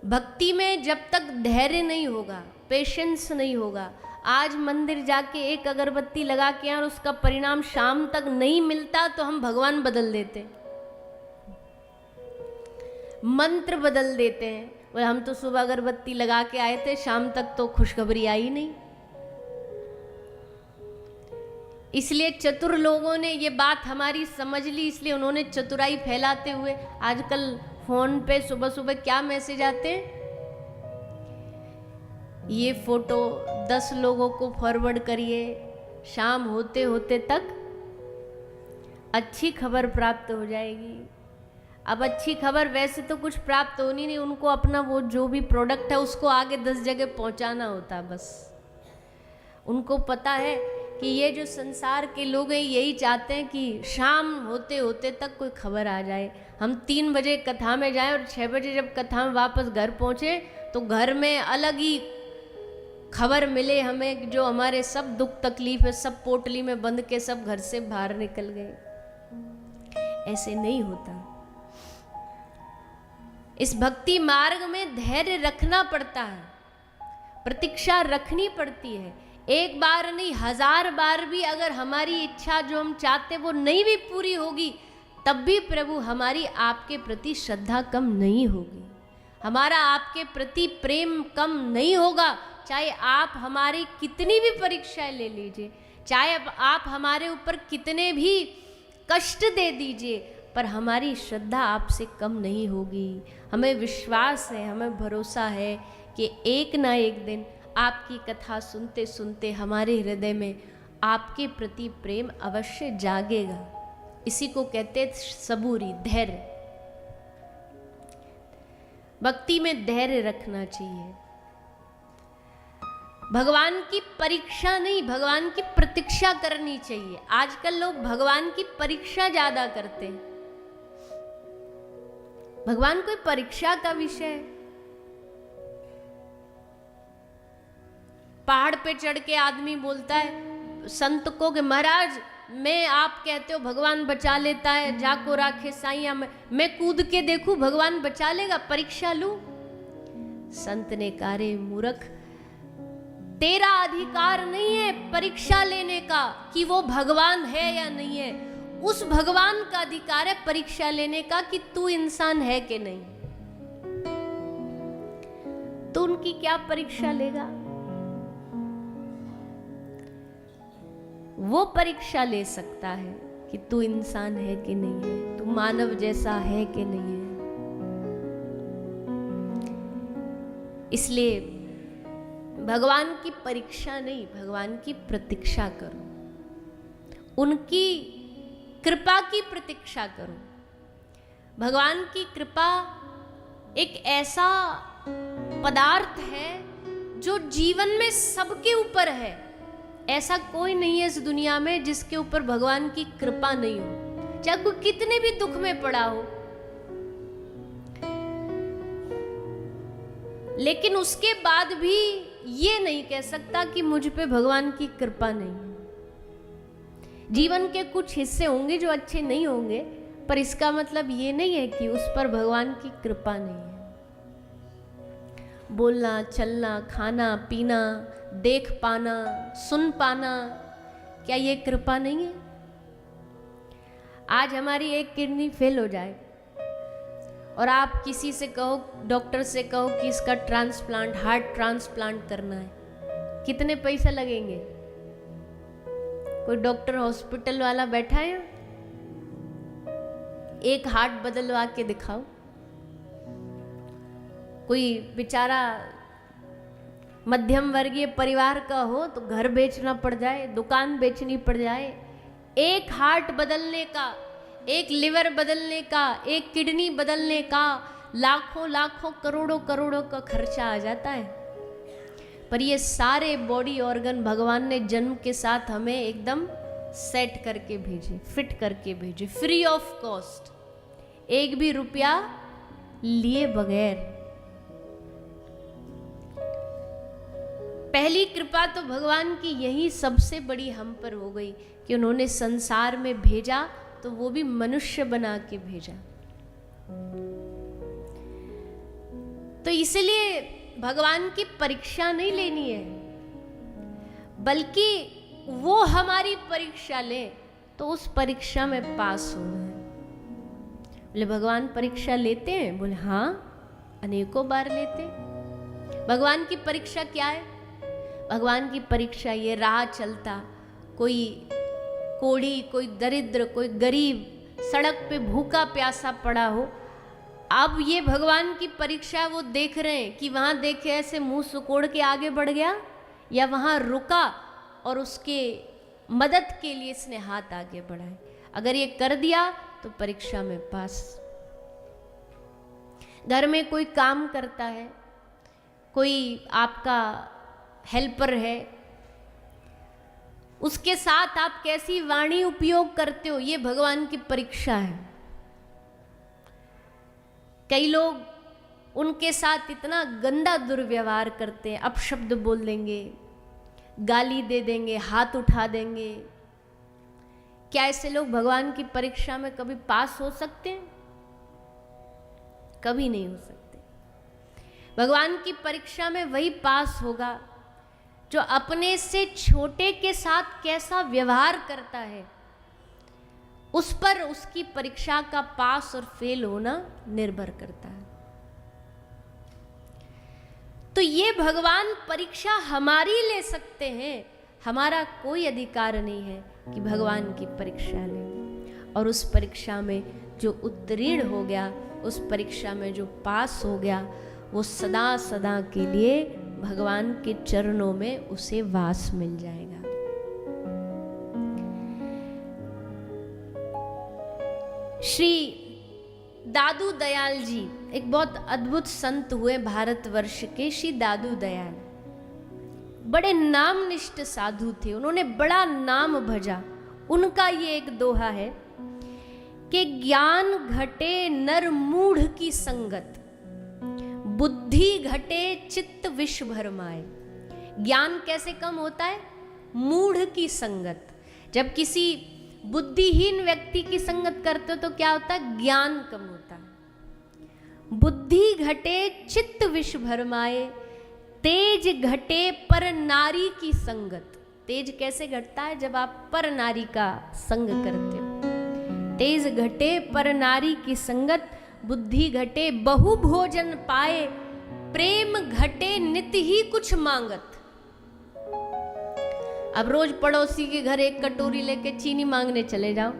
भक्ति में जब तक धैर्य नहीं होगा, पेशेंस नहीं होगा, आज मंदिर जाके एक अगरबत्ती लगा के और उसका परिणाम शाम तक नहीं मिलता तो हम भगवान बदल देते, मंत्र बदल देते हैं। बोले हम तो सुबह अगरबत्ती लगा के आए थे, शाम तक तो खुशखबरी आई नहीं। इसलिए चतुर लोगों ने ये बात हमारी समझ ली, इसलिए उन्होंने चतुराई फैलाते हुए आजकल फोन पे सुबह सुबह क्या मैसेज आते हैं, ये फोटो 10 लोगों को फॉरवर्ड करिए, शाम होते होते तक अच्छी खबर प्राप्त हो जाएगी। अब अच्छी खबर वैसे तो कुछ प्राप्त होनी नहीं, उनको अपना वो जो भी प्रोडक्ट है उसको आगे 10 जगह पहुंचाना होता है बस। उनको पता है कि ये जो संसार के लोग हैं यही चाहते हैं कि शाम होते होते तक कोई खबर आ जाए, हम 3 बजे कथा में जाएं और 6 बजे जब कथा में वापस घर पहुंचे तो घर में अलग ही खबर मिले हमें, जो हमारे सब दुख तकलीफ है सब पोटली में बंद के सब घर से बाहर निकल गए। ऐसे नहीं होता। इस भक्ति मार्ग में धैर्य रखना पड़ता है, प्रतीक्षा रखनी पड़ती है। एक बार नहीं 1000 बार भी अगर हमारी इच्छा जो हम चाहते वो नहीं भी पूरी होगी तब भी प्रभु हमारी आपके प्रति श्रद्धा कम नहीं होगी, हमारा आपके प्रति प्रेम कम नहीं होगा। चाहे आप हमारी कितनी भी परीक्षाएं ले लीजिए, चाहे आप हमारे ऊपर कितने भी कष्ट दे दीजिए, पर हमारी श्रद्धा आपसे कम नहीं होगी। हमें विश्वास है, हमें भरोसा है कि एक ना एक दिन आपकी कथा सुनते सुनते हमारे हृदय में आपके प्रति प्रेम अवश्य जागेगा। इसी को कहते सबूरी, धैर्य। भक्ति में धैर्य रखना चाहिए। भगवान की परीक्षा नहीं, भगवान की प्रतीक्षा करनी चाहिए। आजकल लोग भगवान की परीक्षा ज्यादा करते हैं। भगवान कोई परीक्षा का विषय है? पहाड़ पे चढ़ के आदमी बोलता है संत को कि महाराज मैं, आप कहते हो भगवान बचा लेता है, जाको राखे साइया, मैं कूद के देखूं भगवान बचा लेगा, परीक्षा लूं? संत ने कहा रे मूर्ख, तेरा अधिकार नहीं है परीक्षा लेने का कि वो भगवान है या नहीं है। उस भगवान का अधिकार है परीक्षा लेने का कि तू इंसान है कि नहीं। तो उनकी क्या परीक्षा लेगा? वो परीक्षा ले सकता है कि तू इंसान है कि नहीं है, तू मानव जैसा है कि नहीं है। इसलिए भगवान की परीक्षा नहीं, भगवान की प्रतीक्षा करो, उनकी कृपा की प्रतीक्षा करो। भगवान की कृपा एक ऐसा पदार्थ है जो जीवन में सबके ऊपर है। ऐसा कोई नहीं है इस दुनिया में जिसके ऊपर भगवान की कृपा नहीं हो, चाहे कोई कितने भी दुख में पड़ा हो। लेकिन उसके बाद भी ये नहीं कह सकता कि मुझ पे भगवान की कृपा नहीं। जीवन के कुछ हिस्से होंगे जो अच्छे नहीं होंगे, पर इसका मतलब ये नहीं है कि उस पर भगवान की कृपा नहीं है। बोलना, चलना, खाना, पीना, देख पाना, सुन पाना, क्या ये कृपा नहीं है? आज हमारी एक किडनी फेल हो जाए और आप किसी से कहो, डॉक्टर से कहो कि इसका ट्रांसप्लांट, हार्ट ट्रांसप्लांट करना है, कितने पैसे लगेंगे? कोई डॉक्टर हॉस्पिटल वाला बैठा है? एक हार्ट बदलवा के दिखाओ। कोई बेचारा मध्यम वर्गीय परिवार का हो तो घर बेचना पड़ जाए, दुकान बेचनी पड़ जाए। एक हार्ट बदलने का, एक लिवर बदलने का, एक किडनी बदलने का लाखों लाखों करोड़ों करोड़ों का खर्चा आ जाता है। पर ये सारे बॉडी ऑर्गन भगवान ने जन्म के साथ हमें एकदम सेट करके भेजे, फिट करके भेजे, फ्री ऑफ कॉस्ट, एक भी रुपया लिए बगैर। पहली कृपा तो भगवान की यही सबसे बड़ी हम पर हो गई कि उन्होंने संसार में भेजा तो वो भी मनुष्य बना के भेजा। तो इसलिए भगवान की परीक्षा नहीं लेनी है, बल्कि वो हमारी परीक्षा ले तो उस परीक्षा में पास होना है। बोले भगवान परीक्षा लेते हैं? बोले हाँ, अनेकों बार लेते हैं। भगवान की परीक्षा क्या है? भगवान की परीक्षा ये, राह चलता कोई कोढ़ी, कोई दरिद्र, कोई गरीब सड़क पे भूखा प्यासा पड़ा हो, अब ये भगवान की परीक्षा, वो देख रहे हैं कि वहां देखे ऐसे मुंह सुकोड़ के आगे बढ़ गया या वहां रुका और उसके मदद के लिए इसने हाथ आगे बढ़ाए। अगर ये कर दिया तो परीक्षा में पास। घर में कोई काम करता है, कोई आपका हेल्पर है, उसके साथ आप कैसी वाणी उपयोग करते हो, ये भगवान की परीक्षा है। कई लोग उनके साथ इतना गंदा दुर्व्यवहार करते हैं, अपशब्द बोल देंगे, गाली दे देंगे, हाथ उठा देंगे। क्या ऐसे लोग भगवान की परीक्षा में कभी पास हो सकते हैं? कभी नहीं हो सकते। भगवान की परीक्षा में वही पास होगा जो अपने से छोटे के साथ कैसा व्यवहार करता है, उस पर उसकी परीक्षा का पास और फेल होना निर्भर करता है। तो ये भगवान परीक्षा हमारी ले सकते हैं, हमारा कोई अधिकार नहीं है कि भगवान की परीक्षा लें। और उस परीक्षा में जो उत्तीर्ण हो गया, उस परीक्षा में जो पास हो गया, वो सदा सदा के लिए भगवान के चरणों में उसे वास मिल जाएगा। श्री दादू दयाल जी एक बहुत अद्भुत संत हुए भारतवर्ष के। श्री दादू दयाल बड़े नामनिष्ठ साधु थे, उन्होंने बड़ा नाम भजा। उनका ये एक दोहा है कि ज्ञान घटे नर मूढ़ की संगत, बुद्धि घटे चित्त विष भरमाए। ज्ञान कैसे कम होता है? मूढ़ की संगत। जब किसी बुद्धिहीन व्यक्ति की संगत करते हो तो क्या होता है? ज्ञान कम होता है। बुद्धि घटे चित्त विष भरमाए, तेज घटे पर नारी की संगत। तेज कैसे घटता है? जब आप पर नारी का संग करते हो। तेज घटे पर नारी की संगत, बुद्धि घटे बहु भोजन पाए, प्रेम घटे नित ही कुछ मांगत। अब रोज पड़ोसी के घर एक कटोरी लेके चीनी मांगने चले जाओ,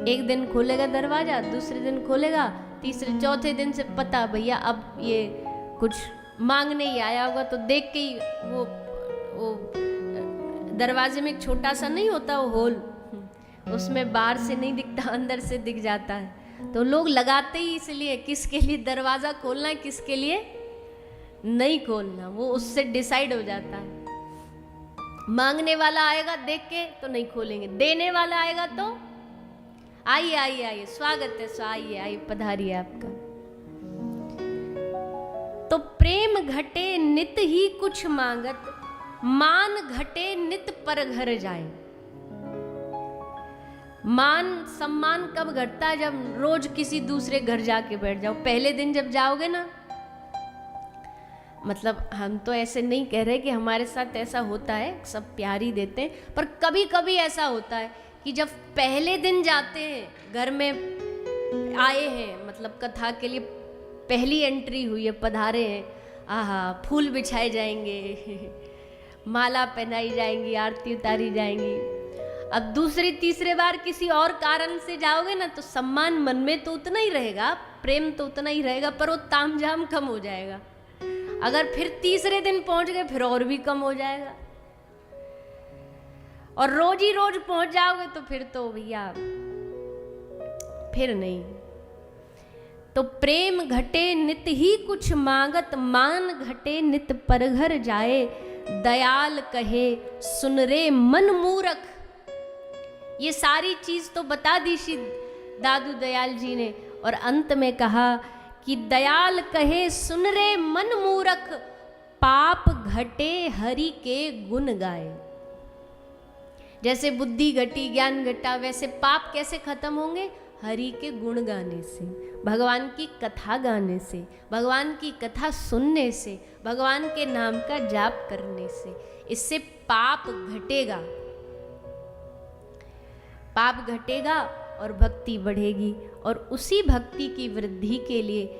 एक दिन खोलेगा दरवाजा, दूसरे दिन खोलेगा, तीसरे चौथे दिन से पता भैया अब ये कुछ मांगने ही आया होगा। तो देख के ही वो दरवाजे में एक छोटा सा नहीं होता वो होल, उसमें बाहर से नहीं दिखता, अंदर से दिख जाता है। तो लोग लगाते ही इसलिए, किसके लिए दरवाजा खोलना है, किसके लिए नहीं खोलना, वो उससे डिसाइड हो जाता है। मांगने वाला आएगा देख के तो नहीं खोलेंगे, देने वाला आएगा तो आइए आइए आइए, स्वागत है, आइए आइए, पधारिए आपका। तो प्रेम घटे नित ही कुछ मांगत, मान घटे नित पर घर जाए। मान सम्मान कब घटता है? जब रोज किसी दूसरे घर जाके बैठ जाओ। पहले दिन जब जाओगे ना, मतलब हम तो ऐसे नहीं कह रहे कि हमारे साथ ऐसा होता है, सब प्यार ही देते हैं, पर कभी कभी ऐसा होता है कि जब पहले दिन जाते हैं, घर में आए हैं, मतलब कथा के लिए पहली एंट्री हुई है, पधारे हैं, आहा फूल बिछाए जाएंगे, माला पहनाई जाएंगी, आरती उतारी जाएंगी। अब दूसरी तीसरे बार किसी और कारण से जाओगे ना, तो सम्मान मन में तो उतना ही रहेगा, प्रेम तो उतना ही रहेगा, पर वो तामझाम कम हो जाएगा। अगर फिर तीसरे दिन पहुंच गए फिर और भी कम हो जाएगा, और रोज ही रोज पहुंच जाओगे तो फिर तो भैया फिर नहीं। तो प्रेम घटे नित ही कुछ मांगत, मान घटे नित पर घर जाए, दयाल कहे सुन रे मन मूरख। ये सारी चीज तो बता दी श्री दादू दयाल जी ने, और अंत में कहा कि दयाल कहे सुन रे मन मूरख, पाप घटे हरि के गुण गाए। जैसे बुद्धि घटी, ज्ञान घटा, वैसे पाप कैसे खत्म होंगे? हरि के गुण गाने से, भगवान की कथा गाने से, भगवान की कथा सुनने से, भगवान के नाम का जाप करने से। इससे पाप घटेगा, पाप घटेगा और भक्ति बढ़ेगी, और उसी भक्ति की वृद्धि के लिए